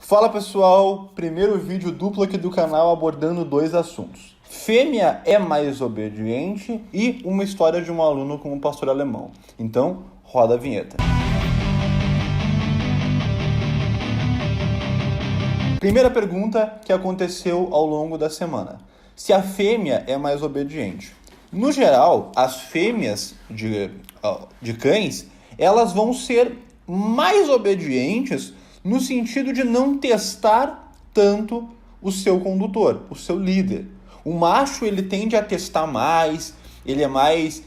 Fala pessoal, primeiro vídeo duplo aqui do canal abordando dois assuntos. Fêmea é mais obediente e uma história de um aluno com um pastor alemão. Então, roda a vinheta. Primeira pergunta que aconteceu ao longo da semana. Se a fêmea é mais obediente? No geral, as fêmeas de cães, elas vão ser mais obedientes no sentido de não testar tanto o seu condutor, o seu líder. O macho, ele tende a testar mais, ele é mais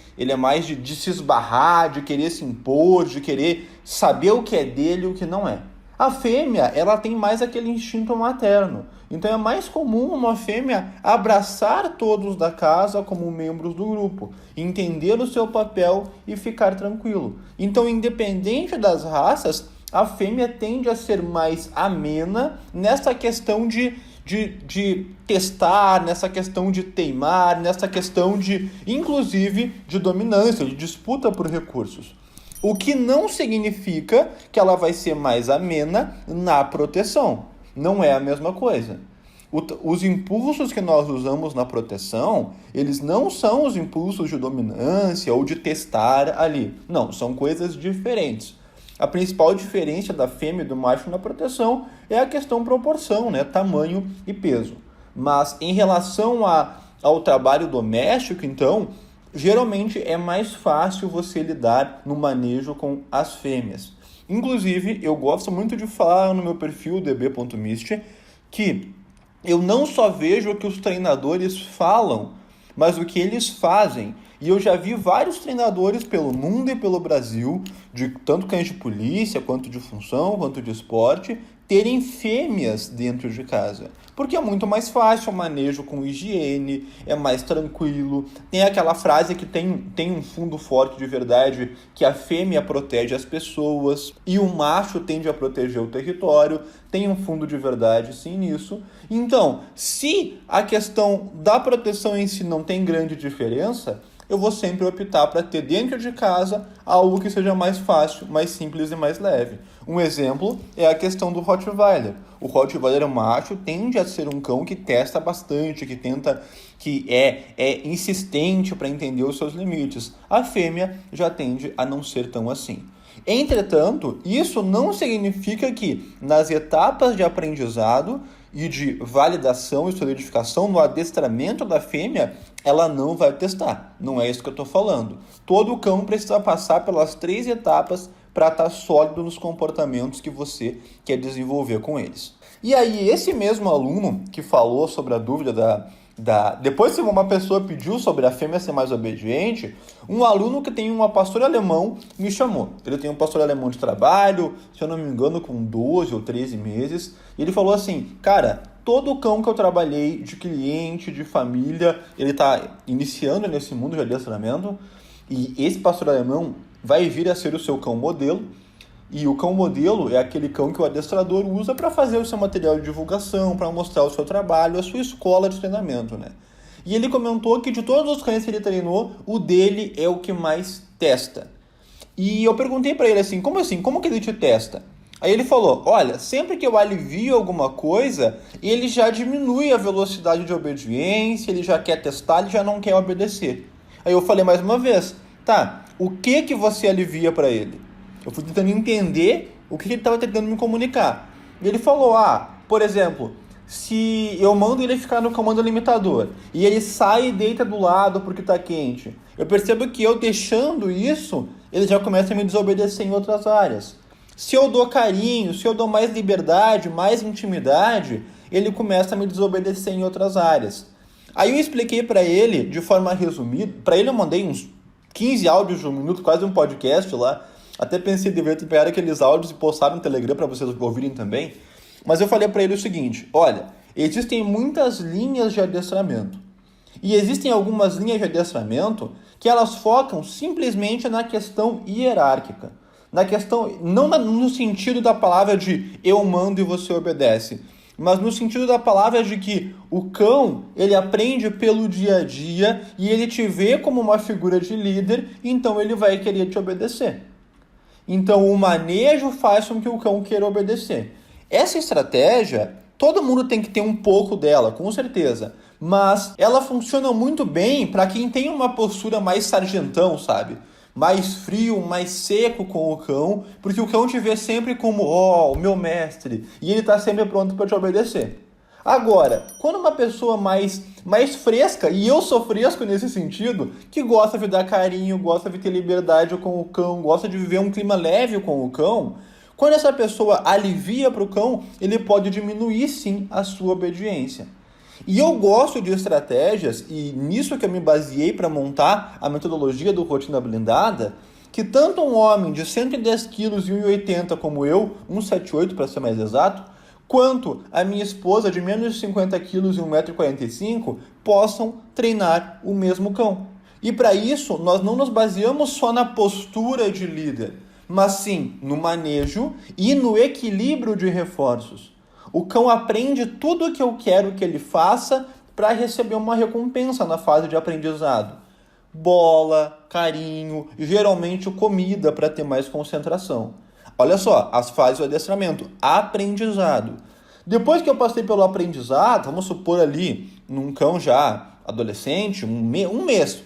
de se esbarrar, de querer se impor, de querer saber o que é dele e o que não é. A fêmea, ela tem mais aquele instinto materno. Então é mais comum uma fêmea abraçar todos da casa como membros do grupo, entender o seu papel e ficar tranquilo. Então, independente das raças, a fêmea tende a ser mais amena nessa questão de testar, nessa questão de teimar, nessa questão de, inclusive, de dominância, de disputa por recursos. O que não significa que ela vai ser mais amena na proteção. Não é a mesma coisa. Os impulsos que nós usamos na proteção, eles não são os impulsos de dominância ou de testar ali. Não, são coisas diferentes. A principal diferença da fêmea e do macho na proteção é a questão proporção, né? Tamanho e peso. Mas em relação ao trabalho doméstico, então, geralmente é mais fácil você lidar no manejo com as fêmeas. Inclusive, eu gosto muito de falar no meu perfil db.mist que eu não só vejo o que os treinadores falam, mas o que eles fazem. E eu já vi vários treinadores pelo mundo e pelo Brasil, de tanto cães de polícia, quanto de função, quanto de esporte, terem fêmeas dentro de casa. Porque é muito mais fácil o manejo com higiene, é mais tranquilo. Tem aquela frase que tem um fundo forte de verdade, que a fêmea protege as pessoas e o macho tende a proteger o território. Tem um fundo de verdade sim nisso. Então, se a questão da proteção em si não tem grande diferença, eu vou sempre optar para ter dentro de casa algo que seja mais fácil, mais simples e mais leve. Um exemplo é a questão do Rottweiler. O Rottweiler macho tende a ser um cão que testa bastante, que é insistente para entender os seus limites. A fêmea já tende a não ser tão assim. Entretanto, isso não significa que nas etapas de aprendizado e de validação e solidificação no adestramento da fêmea, ela não vai testar. Não é isso que eu estou falando. Todo cão precisa passar pelas 3 etapas para estar sólido nos comportamentos que você quer desenvolver com eles. E aí, esse mesmo aluno que falou sobre a dúvida depois que uma pessoa pediu sobre a fêmea ser mais obediente, um aluno que tem um pastor alemão me chamou. Ele tem um pastor alemão de trabalho, se eu não me engano, com 12 ou 13 meses. E ele falou assim, cara, todo cão que eu trabalhei de cliente, de família, ele está iniciando nesse mundo de adestramento. E esse pastor alemão vai vir a ser o seu cão modelo. E o cão modelo é aquele cão que o adestrador usa para fazer o seu material de divulgação, para mostrar o seu trabalho, a sua escola de treinamento, né? E ele comentou que de todos os cães que ele treinou, o dele é o que mais testa. E eu perguntei para ele assim, como que ele te testa? Aí ele falou, olha, sempre que eu alivio alguma coisa, ele já diminui a velocidade de obediência, ele já quer testar, ele já não quer obedecer. Aí eu falei mais uma vez, tá, o que você alivia para ele? Eu fui tentando entender o que ele estava tentando me comunicar. E ele falou, por exemplo, se eu mando ele ficar no comando limitador e ele sai e deita do lado porque está quente, eu percebo que eu deixando isso, ele já começa a me desobedecer em outras áreas. Se eu dou carinho, se eu dou mais liberdade, mais intimidade, ele começa a me desobedecer em outras áreas. Aí eu expliquei para ele, de forma resumida, para ele eu mandei uns 15 áudios de 1 minuto, quase um podcast lá. Até pensei em dever pegar aqueles áudios e postar no Telegram para vocês ouvirem também. Mas eu falei para ele o seguinte, olha, existem muitas linhas de adestramento. E existem algumas linhas de adestramento que elas focam simplesmente na questão hierárquica. Na questão, não no sentido da palavra de eu mando e você obedece, mas no sentido da palavra de que o cão, ele aprende pelo dia a dia e ele te vê como uma figura de líder, então ele vai querer te obedecer. Então, o manejo faz com que o cão queira obedecer. Essa estratégia, todo mundo tem que ter um pouco dela, com certeza. Mas ela funciona muito bem para quem tem uma postura mais sargentão, sabe? Mais frio, mais seco com o cão, porque o cão te vê sempre como, ó, o meu mestre, e ele está sempre pronto para te obedecer. Agora, quando uma pessoa mais fresca, e eu sou fresco nesse sentido, que gosta de dar carinho, gosta de ter liberdade com o cão, gosta de viver um clima leve com o cão, quando essa pessoa alivia para o cão, ele pode diminuir sim a sua obediência. E eu gosto de estratégias, e nisso que eu me baseei para montar a metodologia do Rotina Blindada, que tanto um homem de 110 quilos e 1,80 como eu, 1,78 para ser mais exato, quanto a minha esposa de menos de 50 quilos e 1,45 m possam treinar o mesmo cão. E para isso, nós não nos baseamos só na postura de líder, mas sim no manejo e no equilíbrio de reforços. O cão aprende tudo o que eu quero que ele faça para receber uma recompensa na fase de aprendizado. Bola, carinho, geralmente comida para ter mais concentração. Olha só, as fases do adestramento. Aprendizado. Depois que eu passei pelo aprendizado, vamos supor ali, num cão já adolescente, um mês,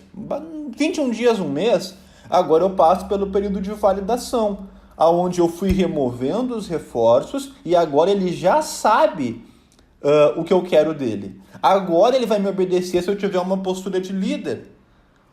21 dias, um mês, agora eu passo pelo período de validação, onde eu fui removendo os reforços e agora ele já sabe o que eu quero dele. Agora ele vai me obedecer se eu tiver uma postura de líder.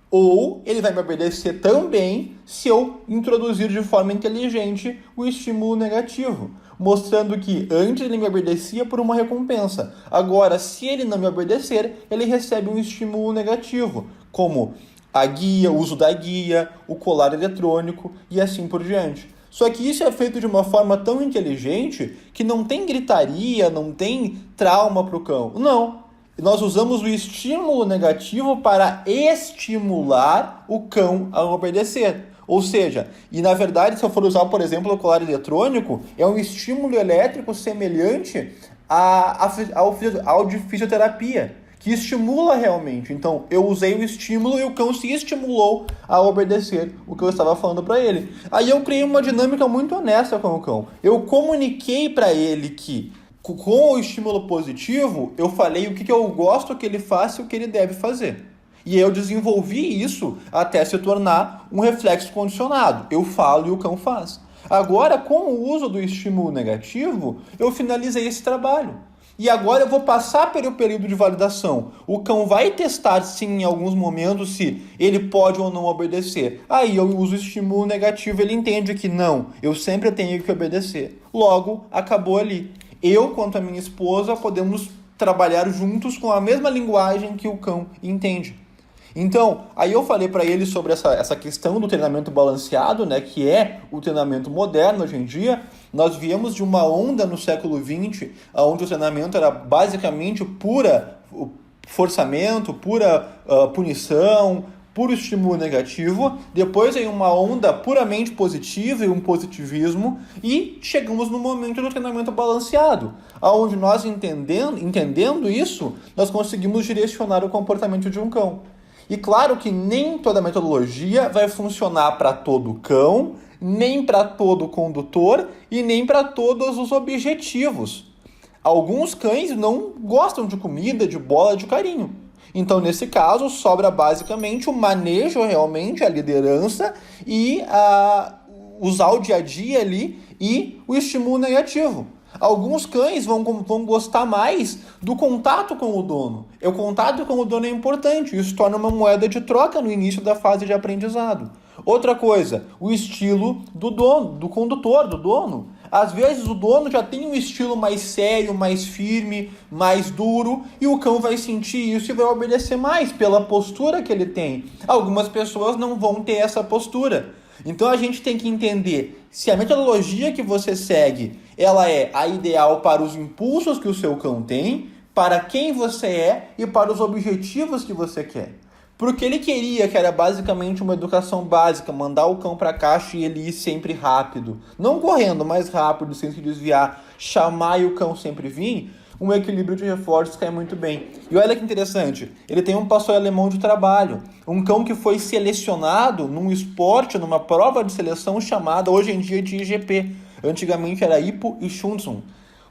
Ou ele vai me obedecer também se eu introduzir de forma inteligente o estímulo negativo, mostrando que antes ele me obedecia por uma recompensa. Agora, se ele não me obedecer, ele recebe um estímulo negativo, como a guia, o uso da guia, o colar eletrônico e assim por diante. Só que isso é feito de uma forma tão inteligente que não tem gritaria, não tem trauma para o cão. Não. Nós usamos o estímulo negativo para estimular o cão a obedecer. Ou seja, e na verdade, se eu for usar, por exemplo, o colar eletrônico, é um estímulo elétrico semelhante ao de fisioterapia, que estimula realmente. Então, eu usei o estímulo e o cão se estimulou a obedecer o que eu estava falando para ele. Aí eu criei uma dinâmica muito honesta com o cão. Eu comuniquei para ele que com o estímulo positivo, eu falei o que eu gosto que ele faça e o que ele deve fazer. E eu desenvolvi isso até se tornar um reflexo condicionado. Eu falo e o cão faz. Agora, com o uso do estímulo negativo, eu finalizei esse trabalho. E agora eu vou passar pelo período de validação. O cão vai testar, sim, em alguns momentos, se ele pode ou não obedecer. Aí eu uso o estímulo negativo, ele entende que não, eu sempre tenho que obedecer. Logo, acabou ali. Eu, quanto a minha esposa, podemos trabalhar juntos com a mesma linguagem que o cão entende. Então, aí eu falei para ele sobre essa questão do treinamento balanceado, né, que é o treinamento moderno hoje em dia. Nós viemos de uma onda no século XX, onde o treinamento era basicamente pura forçamento, pura punição, puro estímulo negativo. Depois veio uma onda puramente positiva e um positivismo, e chegamos no momento do treinamento balanceado, onde nós entendendo isso, nós conseguimos direcionar o comportamento de um cão. E claro que nem toda metodologia vai funcionar para todo cão, nem para todo condutor e nem para todos os objetivos. Alguns cães não gostam de comida, de bola, de carinho. Então, nesse caso, sobra basicamente o manejo realmente, a liderança e usar o dia a dia ali e o estímulo negativo. Alguns cães vão gostar mais do contato com o dono. O contato com o dono é importante, isso torna uma moeda de troca no início da fase de aprendizado. Outra coisa, o estilo do dono, do condutor, do dono. Às vezes o dono já tem um estilo mais sério, mais firme, mais duro, e o cão vai sentir isso e vai obedecer mais pela postura que ele tem. Algumas pessoas não vão ter essa postura. Então a gente tem que entender se a metodologia que você segue, ela é a ideal para os impulsos que o seu cão tem, para quem você é e para os objetivos que você quer. Porque ele queria, que era basicamente uma educação básica, mandar o cão para a caixa e ele ir sempre rápido. Não correndo, mas rápido, sem se desviar, chamar e o cão sempre vir. Um equilíbrio de reforços cai muito bem. E olha que interessante, ele tem um pastor alemão de trabalho, um cão que foi selecionado num esporte, numa prova de seleção chamada hoje em dia de IGP. Antigamente era Hippo e Schunzum.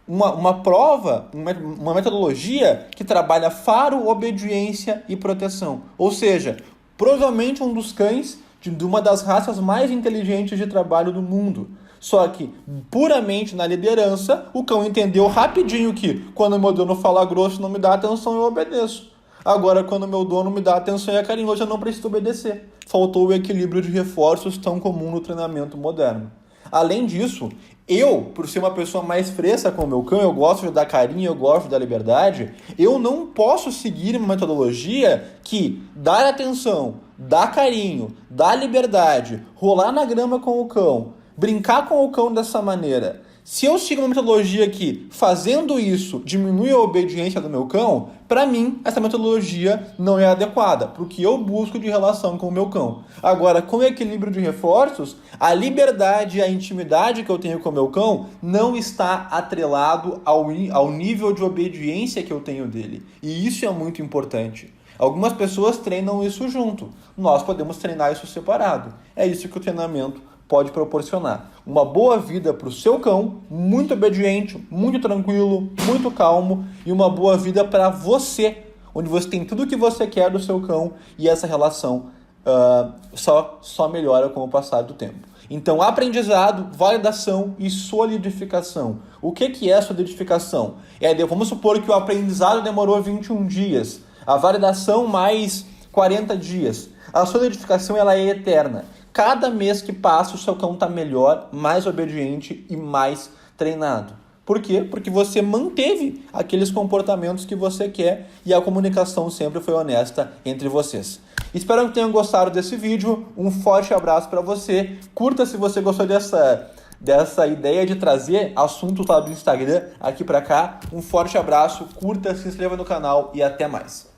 uma prova, uma metodologia que trabalha faro, obediência e proteção. Ou seja, provavelmente um dos cães de uma das raças mais inteligentes de trabalho do mundo. Só que, puramente na liderança, o cão entendeu rapidinho que quando o meu dono fala grosso e não me dá atenção, eu obedeço. Agora, quando o meu dono me dá atenção e é carinhoso, eu não preciso obedecer. Faltou o equilíbrio de reforços tão comum no treinamento moderno. Além disso, eu, por ser uma pessoa mais fresca com o meu cão, eu gosto de dar carinho, eu gosto da liberdade, eu não posso seguir uma metodologia que dar atenção, dar carinho, dar liberdade, rolar na grama com o cão, brincar com o cão dessa maneira. Se eu sigo uma metodologia que, fazendo isso, diminui a obediência do meu cão, para mim, essa metodologia não é adequada para o que eu busco de relação com o meu cão. Agora, com o equilíbrio de reforços, a liberdade e a intimidade que eu tenho com o meu cão não está atrelado ao nível de obediência que eu tenho dele. E isso é muito importante. Algumas pessoas treinam isso junto. Nós podemos treinar isso separado. É isso que o treinamento pode proporcionar. Uma boa vida para o seu cão, muito obediente, muito tranquilo, muito calmo, e uma boa vida para você, onde você tem tudo o que você quer do seu cão e essa relação só melhora com o passar do tempo. Então, aprendizado, validação e solidificação. O que é solidificação? Vamos supor que o aprendizado demorou 21 dias, a validação mais 40 dias. A solidificação ela é eterna. Cada mês que passa, o seu cão está melhor, mais obediente e mais treinado. Por quê? Porque você manteve aqueles comportamentos que você quer e a comunicação sempre foi honesta entre vocês. Espero que tenham gostado desse vídeo. Um forte abraço para você. Curta se você gostou dessa ideia de trazer assuntos lá do Instagram aqui para cá. Um forte abraço, curta, se inscreva no canal e até mais.